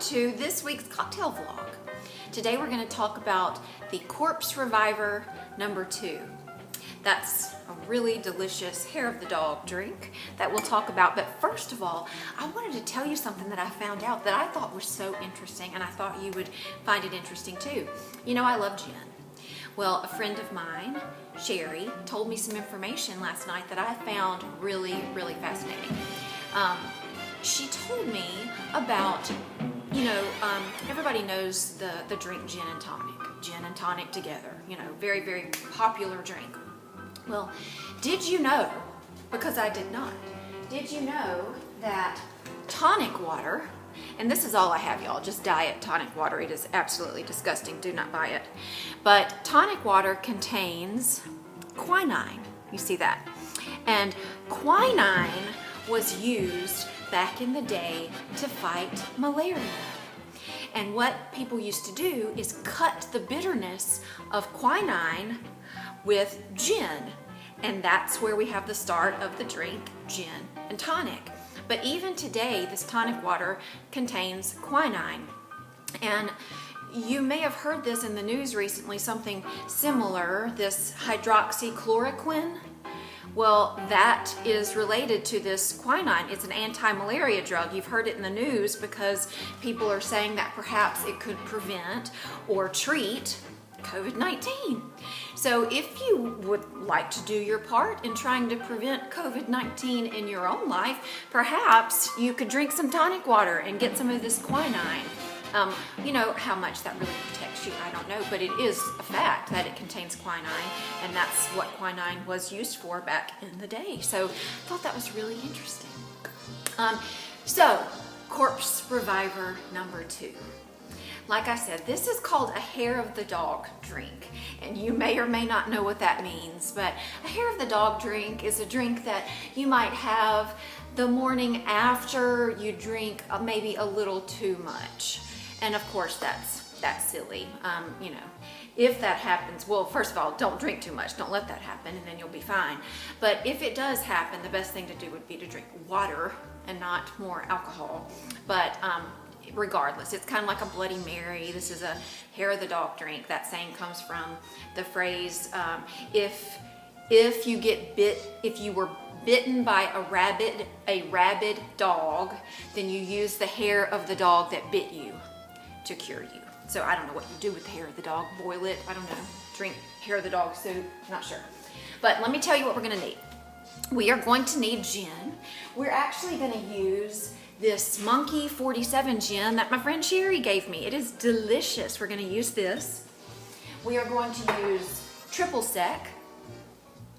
to this week's cocktail vlog. Today we're going to talk about the Corpse Reviver number 2. That's a really delicious hair of the dog drink that we'll talk about. But first of all, I wanted to tell you something that I found out that I thought was so interesting, and I thought you would find it interesting too. You know, I love gin. Well, a friend of mine, Sherry, told me some information last night that I found really, really fascinating. She told me about, everybody knows the drink gin and tonic. Gin and tonic together, very, very popular drink. Well, did you know, because I did not, did you know that tonic water, and this is all I have, y'all, just diet tonic water. It is absolutely disgusting. Do not buy it. But tonic water contains quinine. You see that? And quinine was used back in the day to fight malaria. And what people used to do is cut the bitterness of quinine with gin. And that's where we have the start of the drink, gin and tonic. But even today, this tonic water contains quinine. And you may have heard this in the news recently, something similar, this hydroxychloroquine. Well, that is related to this quinine. It's an anti-malaria drug. You've heard it in the news because people are saying that perhaps it could prevent or treat COVID-19. So if you would like to do your part in trying to prevent COVID-19 in your own life, perhaps you could drink some tonic water and get some of this quinine. How much that really protects you, I don't know, but it is a fact that it contains quinine, and that's what quinine was used for back in the day. So I thought that was really interesting. Corpse Reviver number 2. Like I said, this is called a hair of the dog drink, and you may or may not know what that means, but a hair of the dog drink is a drink that you might have the morning after you drink maybe a little too much. And of course, that's silly. If that happens, well, first of all, don't drink too much. Don't let that happen, and then you'll be fine. But if it does happen, the best thing to do would be to drink water and not more alcohol. But regardless, it's kind of like a Bloody Mary. This is a hair of the dog drink. That saying comes from the phrase, if you were bitten by a rabid dog, then you use the hair of the dog that bit you to cure you. So I don't know what you do with the hair of the dog. Boil it, I don't know. Drink hair of the dog soup, not sure. But let me tell you what we're gonna need. We are going to need gin. We're actually gonna use this Monkey 47 gin that my friend Sherry gave me. It is delicious. We're gonna use this. We are going to use triple sec.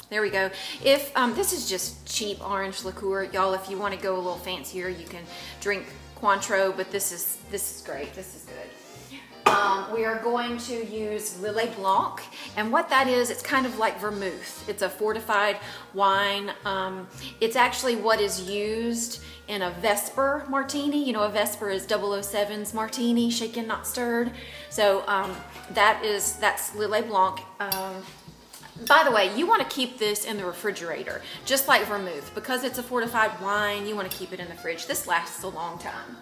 There we go. If this is just cheap orange liqueur, y'all, if you want to go a little fancier, you can drink Cointreau, but this is great. This is good. We are going to use Lillet Blanc, and what that is, it's kind of like vermouth. It's a fortified wine. It's actually what is used in a Vesper martini. A Vesper is 007's martini, shaken not stirred. So that's Lillet Blanc. By the way, you want to keep this in the refrigerator, just like vermouth. Because it's a fortified wine, you want to keep it in the fridge. This lasts a long time.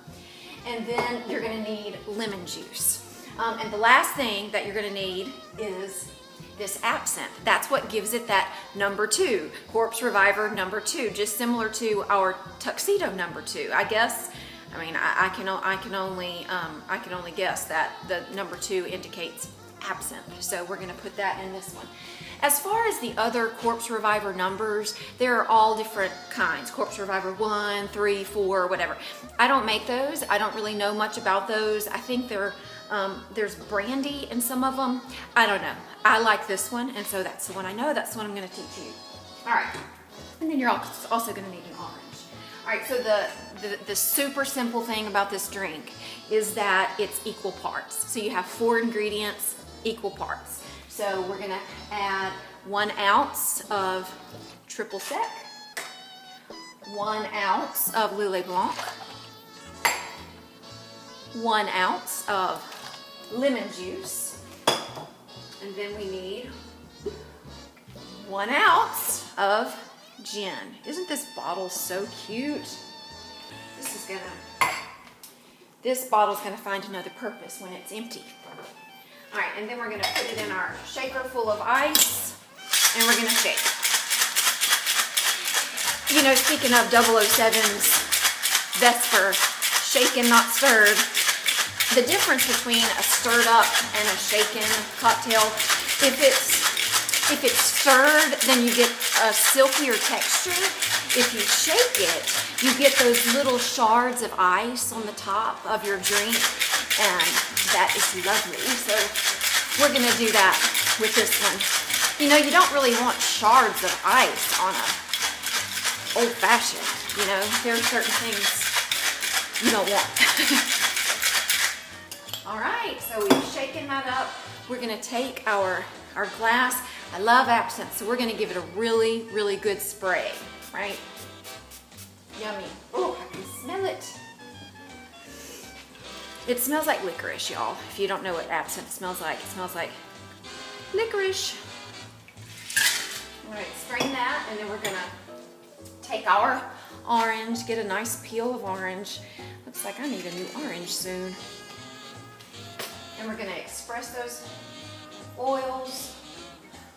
And then you're going to need lemon juice. And the last thing that you're going to need is this absinthe. That's what gives it that number 2, Corpse Reviver number 2, just similar to our Tuxedo number 2. I guess. I can only guess that the number 2 indicates absinthe. So we're going to put that in this one. As far as the other Corpse Reviver numbers, there are all different kinds. Corpse Reviver 1, 3, 4, whatever. I don't make those. I don't really know much about those. I think there's brandy in some of them. I don't know. I like this one, and so that's the one I know. That's the one I'm going to teach you. All right. And then you're also going to need an orange. All right, so the super simple thing about this drink is that it's equal parts. So you have 4 ingredients, equal parts. So we're gonna add 1 ounce of triple sec, 1 ounce of Lillet Blanc, 1 ounce of lemon juice, and then we need 1 ounce of gin. Isn't this bottle so cute? This is gonna this bottle's gonna find another purpose when it's empty. All right, and then we're gonna put it in our shaker full of ice, and we're gonna shake. You know, speaking of 007's Vesper, shaken, not stirred, the difference between a stirred up and a shaken cocktail, if it's stirred, then you get a silkier texture. If you shake it, you get those little shards of ice on the top of your drink, and that is lovely. So we're gonna do that with this one. You know, you don't really want shards of ice on a old fashioned, you know. There are certain things you don't want. All right, so we've shaken that up. We're gonna take our glass. I love absinthe, so we're gonna give it a really, really good spray, right? Yummy. Oh, I can smell it. It smells like licorice, y'all. If you don't know what absinthe smells like, it smells like licorice. All right, strain that, and then we're gonna take our orange, get a nice peel of orange. Looks like I need a new orange soon. And we're gonna express those oils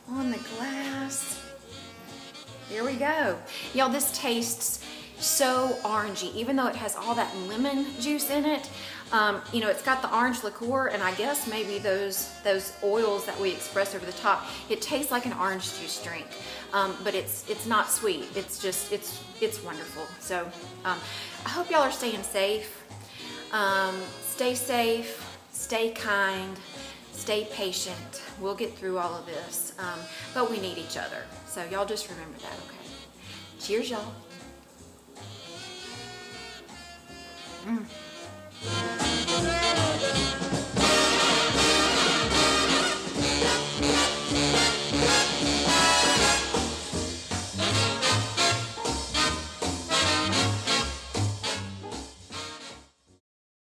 on the glass. There we go. Y'all, this tastes so orangey, even though it has all that lemon juice in it. You know, it's got the orange liqueur, and I guess maybe those oils that we express over the top. It tastes like an orange juice drink, but it's not sweet. It's just it's wonderful. So I hope y'all are staying safe. Stay safe. Stay kind. Stay patient. We'll get through all of this, but we need each other. So y'all just remember that, okay? Cheers, y'all.